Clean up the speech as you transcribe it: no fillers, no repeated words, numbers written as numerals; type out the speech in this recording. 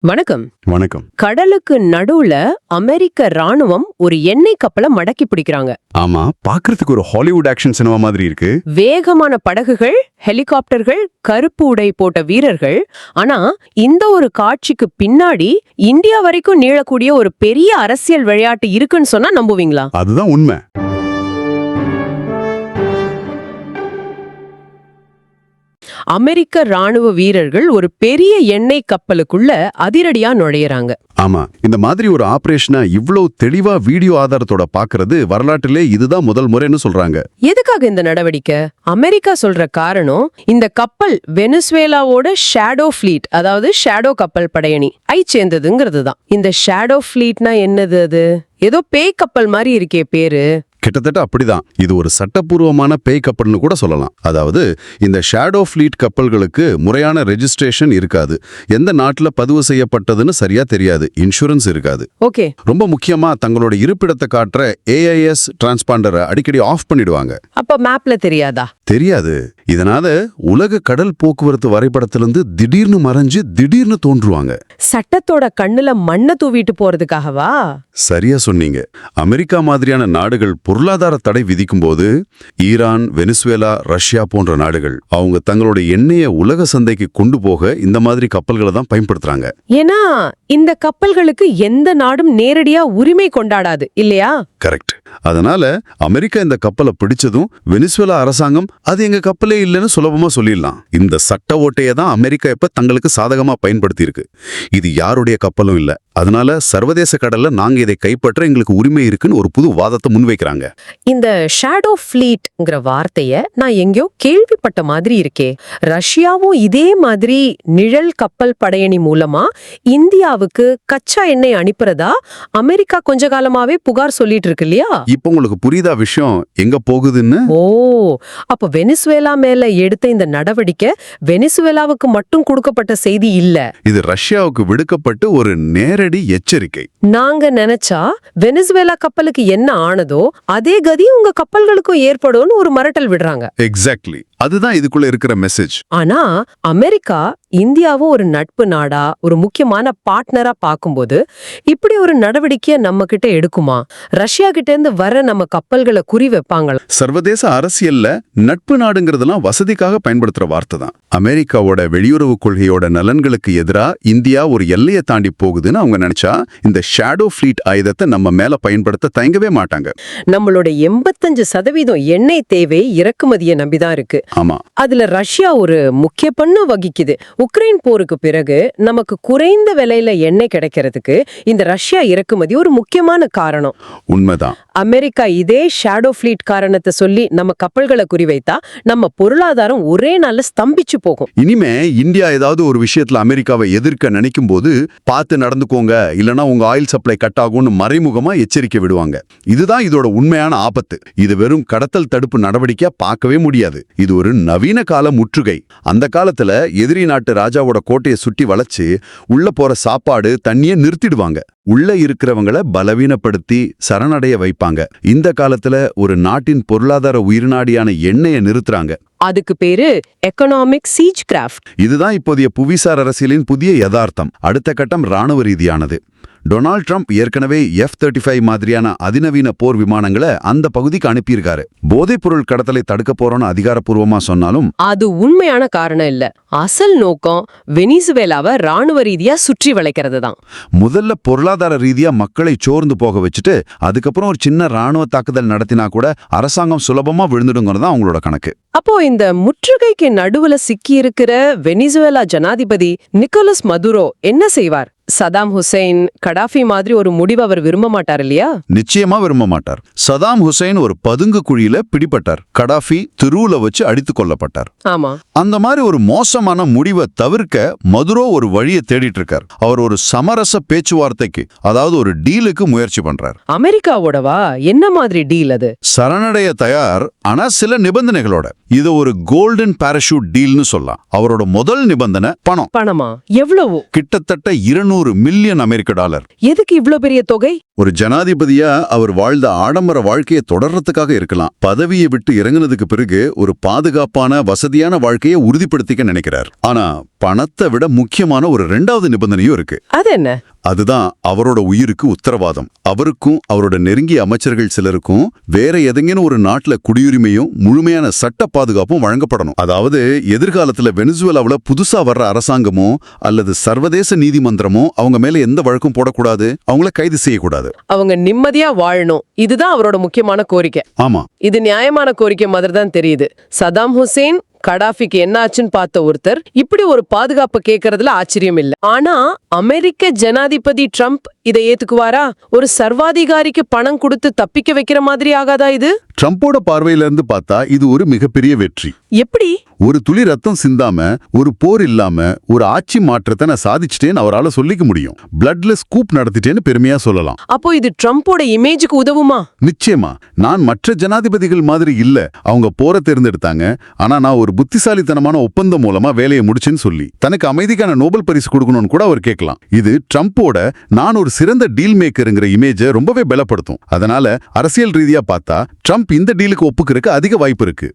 வணக்கம். வணக்கம். கடலுக்கு நடுவுல அமெரிக்க ராணுவம் ஒரு எண்ணெய் கப்பலை மடக்கி பிடிக்கிறாங்க. ஆமா, பாக்குறதுக்கு ஒரு ஹாலிவுட் ஆக்ஷன் சினிமா மாதிரி இருக்கு. வேகமான படகுகள், ஹெலிகாப்டர்கள், கருப்பு உடை போட்ட வீரர்கள். ஆனா இந்த ஒரு காட்சிக்கு பின்னாடி இந்தியா வரைக்கும் நீளக்கூடிய ஒரு பெரிய அரசியல் விளையாட்டு இருக்குன்னு சொன்னா நம்புவீங்களா? அதுதான் உண்மை. அமெரிக்க ராணுவ வீரர்கள் ஒரு பெரிய எண்ணெய் கப்பலுக்குள்ள அதிரடியா நுழையறாங்க. ஆமா, இந்த மாதிரி ஒரு ஆபரேஷனை இவ்வளவு தெளிவா வீடியோ ஆதாரத்தோட பாக்குறது வரலாற்றிலே இதுதான் முதல் முறைன்னு சொல்றாங்க. எதுக்காக இந்த நடவடிக்கை? அமெரிக்கா சொல்ற காரணம், இந்த கப்பல் வெனிசுவேலாவோட ஷேடோ ஃபிளீட், அதாவது ஷேடோ கப்பல் படையணி சேர்ந்ததுங்கிறது தான். இந்த ஷேடோ ஃபிளீட்னா என்னது? அது ஏதோ பேய் கப்பல் மாதிரி இருக்கே பேரு. கிட்டத்தட்ட அப்படிதான். இது ஒரு சட்டப்பூர்வமான பேய் கப்பல்னு கூட சொல்லலாம். அதாவது இந்த ஷேடோ ஃபிளீட் கப்பல்களுக்கு முறையான ரெஜிஸ்ட்ரேஷன் இருக்காது, எந்த நாட்டுல பதிவு செய்யப்பட்டதுன்னு சரியா தெரியாது, இன்சூரன்ஸ் இருக்காது. ஓகே. ரொம்ப முக்கியமா தங்களோட இருப்பிடத்தை காட்டுற AIS டிரான்ஸ்பாண்டரை அடிக்கடி ஆஃப் பண்ணிடுவாங்க. அப்ப மேப்ல தெரியாதா? தெரியாது. இதனால உலக கடல் போக்குவரத்து வரைபடத்திலிருந்து திடீர்னு மறைஞ்சு திடீர்னு தோன்றுவாங்க. சட்டத்தோட கண்ணுல மண்ணை தூவிட்டு போறதுக்காகவா? சரியா சொன்னீங்க. அமெரிக்கா மாதிரியான நாடுகள் பொருளாதார தடை விதிக்கும் போது ஈரான், வெனிசுவேலா, ரஷ்யா போன்ற நாடுகள் அவங்க தங்களோட எண்ணெயை உலக சந்தைக்கு கொண்டு போக இந்த மாதிரி கப்பல்களை தான் பயன்படுத்துறாங்க. ஏன்னா இந்த கப்பல்களுக்கு எந்த நாடும் நேரடியா உரிமை கொண்டாடாது இல்லையா? கரெக்ட். அதனால அமெரிக்கா இந்த கப்பலை பிடிச்சதும் வெனிசுவேலா அரசாங்கம் அது எங்க கப்பலே இல்லைன்னு சுலபமா சொல்லிடலாம். இந்த சட்ட ஓட்டையை தான் அமெரிக்கா இப்ப தங்களுக்கு சாதகமா பயன்படுத்தி இருக்கு. இது யாருடைய கப்பலும் இல்ல, அதனால சர்வதேச கடல்ல நாங்க இதை கைப்பற்ற எங்களுக்கு உரிமை இருக்குன்னு ஒரு புது வாதத்தை முன்வைக்கிறாங்க. இந்த ஷேடோ ஃபிளீட்ங்கிற வார்த்தைய நான் எங்கேயோ கேள்விப்பட்ட மாதிரி இருக்கே. ரஷ்யாவும் இதே மாதிரி நிழல் கப்பல் படையணி மூலமா இந்தியாவுக்கு கச்சா எண்ணெய் அனுப்புறதா அமெரிக்கா கொஞ்ச காலமாவே புகார் சொல்லிட்டு இருக்கு இல்லையா? இப்ப உங்களுக்கு புரியுதா விஷயம் எங்க போகுதுன்னு? ஓ, அப்ப வெனிசுவேலா மேல எடுத்த இந்த நடவடிக்கை வெனிசுவேலாவுக்கு மட்டும் கொடுக்கப்பட்ட செய்தி இல்ல, இது ரஷ்யாவுக்கு விடுக்கப்பட்டு ஒரு நேரடி எச்சரிக்கை. நாங்க நினைச்சா வெனிசுவேலா கப்பலுக்கு என்ன ஆனதோ அதே கதி உங்க கப்பல்களுக்கும் ஏற்படும்னு ஒரு மிரட்டல் விடுறாங்க. எக்ஸாக்ட்லி, அதுதான் இதுக்குள்ள இருக்கிற மெசேஜ். ஆனா அமெரிக்கா இந்தியாவும் ஒரு நட்பு நாடா, ஒரு முக்கியமான பார்ட்னரா பாக்கும்போது இப்படி ஒரு நடவடிக்கைய நம்ம கிட்ட எடுக்குமா? ரஷ்யா கிட்ட இருந்து வர நம்ம கப்பல்களை குறி வைப்பாங்களா? சர்வதேச அரசியல்ல நட்பு நாடுங்கிறதுலாம் வசதிக்காக பயன்படுத்துற வார்த்தை தான். அமெரிக்காவோட வெளியுறவு கொள்கையோட நலன்களுக்கு எதிரா இந்தியா ஒரு எல்லையை தாண்டி போகுதுன்னு அவங்க நினைச்சா இந்த ஷேடோ ஃபிளீட் ஆயுதத்தை நம்ம மேல பயன்படுத்த தயங்கவே மாட்டாங்க. நம்மளோட 85% எண்ணெய் தேவை இறக்குமதியை நம்பிதான் இருக்கு. ஆமா, அதுல ரஷ்யா ஒரு முக்கிய பங்கு வகிக்குது. உக்ரைன் போருக்கு பிறகு நமக்கு குறைந்த விலையில எண்ணெய் கிடைக்கிறதுக்கு இந்த ரஷ்யா இறக்குமதி ஒரு முக்கியமான காரணம். உண்மைதான். அமெரிக்கா இதே ஷேடோ ஃபிளீட் காரணத்தை சொல்லி நம்ம கப்பல்களை குறிவைத்தா நம்ம பொருளாதாரம் ஒரே நாள்ல ஸ்தம்பிச்சு போகும். இனிமே இந்தியா ஏதாவது ஒரு விஷயத்துல அமெரிக்காவை எதிர்க்க நினைக்கும் போது பார்த்து நடந்துக்கோங்க, இல்லனா உங்க ஆயில் சப்ளை கட் ஆகும்னு மறைமுகமா எச்சரிக்கை விடுவாங்க. இதுதான் இதோட உண்மையான ஆபத்து. இது வெறும் கடத்தல் தடுப்பு நடவடிக்கையா பார்க்கவே முடியாது. இது ஒரு நவீன கால முற்றுகை. அந்த காலத்துல எதிரி நாட்டு ராஜாவோட கோட்டையை சுற்றி வளைச்சு உள்ள போற சாப்பாடு தண்ணியை நிறுத்திடுவாங்க, உள்ள இருக்கிறவங்களை பலவீனப்படுத்தி சரணடைய வைப்பாங்க. இந்த காலத்துல ஒரு நாட்டின் பொருளாதார உயிர்நாடியான எண்ணெயை நிறுத்துறாங்க. அதுக்கு பேரு எக்கனாமிக் சீஜ் கிராஃப்ட். இதுதான் இப்போதைய புவிசார் அரசியலின் புதிய யதார்த்தம். அடுத்த கட்டம் ராணுவ ரீதியானது. டொனால்ட் ட்ரம்ப் ஏற்கனவே F-35 மாதிரியான அதிநவீன போர் விமானங்களை அந்த பகுதிக்கு அனுப்பியிருக்காரு. போதைப் பொருள் கடத்தலை தடுக்க போறோம்னு அதிகாரப்பூர்வமா சொன்னாலும் அது உண்மையான காரணம் இல்ல. அசல் நோக்கம் வெனிசுவேலாவை ராணுவ ரீதியா சுற்றி வளைக்கிறது தான். முதல்ல பொருளாதார ரீதியா மக்களை சோர்ந்து போக வச்சுட்டு அதுக்கப்புறம் ஒரு சின்ன ராணுவ தாக்குதல் நடத்தினா கூட அரசாங்கம் சுலபமா விழுந்துடுங்கிறது தான் அவங்களோட கணக்கு. அப்போ இந்த முற்றுகைக்கு நடுவுல சிக்கி இருக்கிற வெனிசுவேலா ஜனாதிபதி நிக்கோலஸ் மதுரோ என்ன செய்வார்? சதாம் ஹுசைன், கடாஃபி மாதிரி ஒரு முடிவு அவர் விரும்ப மாட்டார் இல்லையா? நிச்சயமா விரும்ப மாட்டார். சதாம் ஹுசைன் ஒரு பதுங்கு குழியில பிடிபட்டார். கடாஃபி திருவுல வச்சு அடித்து கொல்லப்பட்டார். ஆமா, அந்த மாதிரி ஒரு மோசமான முடிவை தவிர்க்க மதுரோ ஒரு வழியை தேடிட்டு இருக்கார். அவர் ஒரு சமரச பேச்சுவார்த்தைக்கு, அதாவது ஒரு டீலுக்கு முயற்சி பண்றார். அமெரிக்காவோடவா? என்ன மாதிரி டீல் அது? சரணடைய தயார், ஆனா சில நிபந்தனைகளோட. இது ஒரு கோல்டன் பாராசூட் டீல்னு சொல்லலாம். அவரோட முதல் நிபந்தனை பணம். பணமா? எவ்வளவு? கிட்டத்தட்ட $200 மில்லியன். எதுக்கு இவ்ளோ பெரிய தொகை? ஒரு ஜனாதிபதியா அவர் வாழ்ந்த ஆடம்பர வாழ்க்கையை தொடர்றதுக்காக இருக்கலாம். பதவியை விட்டு இறங்குனதுக்கு பிறகு ஒரு பாதுகாப்பான வசதியான வாழ்க்கையை உறுதிப்படுத்திக்க நினைக்கிறார். ஆனா பணத்தை விட முக்கியமான ஒரு 2வது நிபந்தனையும் இருக்கு. அது என்ன? அதுதான் அவரோட உயிருக்கு உத்தரவாதம். அவருக்கும் அவரோட நெருங்கிய அமைச்சர்கள் சிலருக்கும் வேற எதங்கேனும் ஒரு நாட்டுல குடியுரிமையும் முழுமையான சட்ட பாதுகாப்பும் வழங்கப்படணும். அதாவது எதிர்காலத்துல வெனிசுவேலாவுல புதுசா வர்ற அரசாங்கமோ அல்லது சர்வதேச நீதிமன்றமோ அவங்க மேல எந்த வழக்கும் போடக்கூடாது, அவங்கள கைது செய்யக்கூடாது. அவங்க நிம்மதியா வாழணும். இதுதான் அவரோட முக்கியமான கோரிக்கை. ஆமா, இது நியாயமான கோரிக்கை மாதிரி தான் தெரியுது. சதாம் ஹுசேன் கடாஃபிக்கு என்ன ஆச்சுன்னு பார்த்த ஒருத்தர் இப்படி ஒரு பாதுகாப்பு கேட்கறதுல ஆச்சரியம் இல்ல. ஆனா அமெரிக்க ஜனாதிபதி ட்ரம்ப் இதை ஏத்துக்குவாரா? ஒரு சர்வாதிகாரிக்கு பணம் கொடுத்து தப்பிக்க வைக்கிற மாதிரி ஆகாதா இது? ட்ரம்போட பார்வையில இருந்து பார்த்தா இது ஒரு மிகப்பெரிய வெற்றி. எப்படி? ஒரு துளி ரத்தம் சிந்தாம, ஒரு போர் இல்லாம ஒரு ஆட்சி மாற்றத்தை நான் சாதிச்சிட்டேன்னு அவரால சொல்லிக்க முடியும். பிளட்லெஸ் கூப் நடத்திட்டேன்னு பெருமையா சொல்லலாம். அப்போ இது ட்ரம்போட இமேஜுக்கு உதவுமா? நிச்சயமா. நான் மற்ற ஜனாதிபதிகள் மாதிரி இல்ல, அவங்க போற தேர்ந்தெடுத்தாங்க, ஆனா நான் ஒரு புத்திசாலித்தனமான ஒப்பந்தம் மூலமா வேலையை முடிச்சேன்னு சொல்லி தனக்கு அமைதிக்கான நோபல் பரிசு கொடுக்கணும்னு கூட அவர் கேட்கலாம். இது ட்ரம்போட நான் ஒரு சிறந்த டீல் மேக்கருங்கிற இமேஜை ரொம்பவே பலப்படுத்தும். அதனால அரசியல் ரீதியா பார்த்தா ட்ரம்ப் இந்த டீலுக்கு ஒப்புக்கிறதுக்கு அதிக வாய்ப்பு இருக்கு.